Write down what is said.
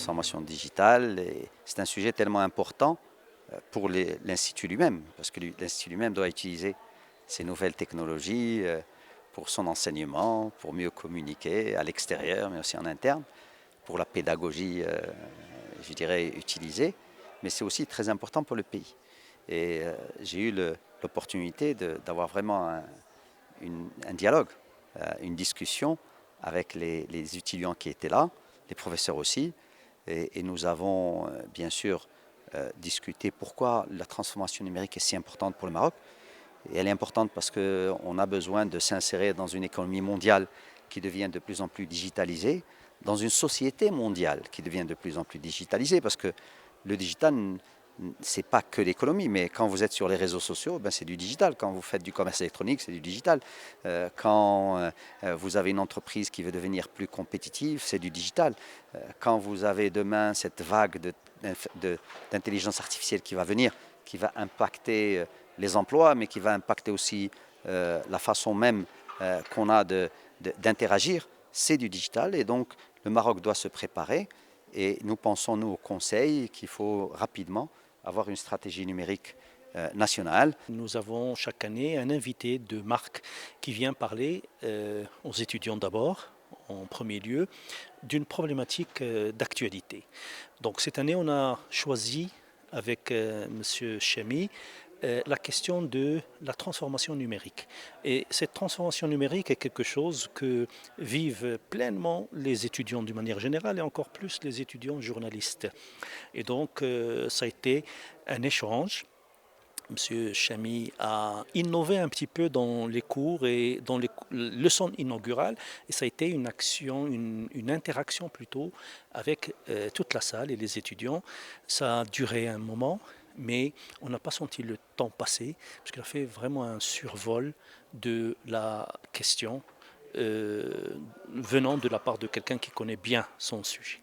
transformation digitale. Et c'est un sujet tellement important pour l'Institut lui-même, parce que l'Institut lui-même doit utiliser ces nouvelles technologies pour son enseignement, pour mieux communiquer à l'extérieur, mais aussi en interne, pour la pédagogie, je dirais, utilisée. Mais c'est aussi très important pour le pays. Et j'ai eu l'opportunité d'avoir vraiment un dialogue, une discussion avec les étudiants qui étaient là, les professeurs aussi. Et nous avons bien sûr discuté pourquoi la transformation numérique est si importante pour le Maroc. Et elle est importante parce qu'on a besoin de s'insérer dans une économie mondiale qui devient de plus en plus digitalisée, dans une société mondiale qui devient de plus en plus digitalisée, parce que le digital, c'est pas que l'économie, mais quand vous êtes sur les réseaux sociaux, ben c'est du digital. Quand vous faites du commerce électronique, c'est du digital. Quand vous avez une entreprise qui veut devenir plus compétitive, c'est du digital. Quand vous avez demain cette vague d'intelligence artificielle qui va venir, qui va impacter les emplois, mais qui va impacter aussi la façon même qu'on a d'interagir, c'est du digital. Et donc, le Maroc doit se préparer. Et nous pensons, nous, au Conseil, qu'il faut rapidement avoir une stratégie numérique nationale. Nous avons chaque année un invité de marque qui vient parler aux étudiants d'abord, en premier lieu, d'une problématique d'actualité. Donc cette année, on a choisi avec M. Chamy la question de la transformation numérique. Et cette transformation numérique est quelque chose que vivent pleinement les étudiants d'une manière générale et encore plus les étudiants journalistes. Et donc, ça a été un échange. M. Chamy a innové un petit peu dans les cours et dans les leçons inaugurales. Et ça a été une action, une interaction plutôt avec toute la salle et les étudiants. Ça a duré un moment, mais on n'a pas senti le temps passer, parce qu'il a fait vraiment un survol de la question venant de la part de quelqu'un qui connaît bien son sujet.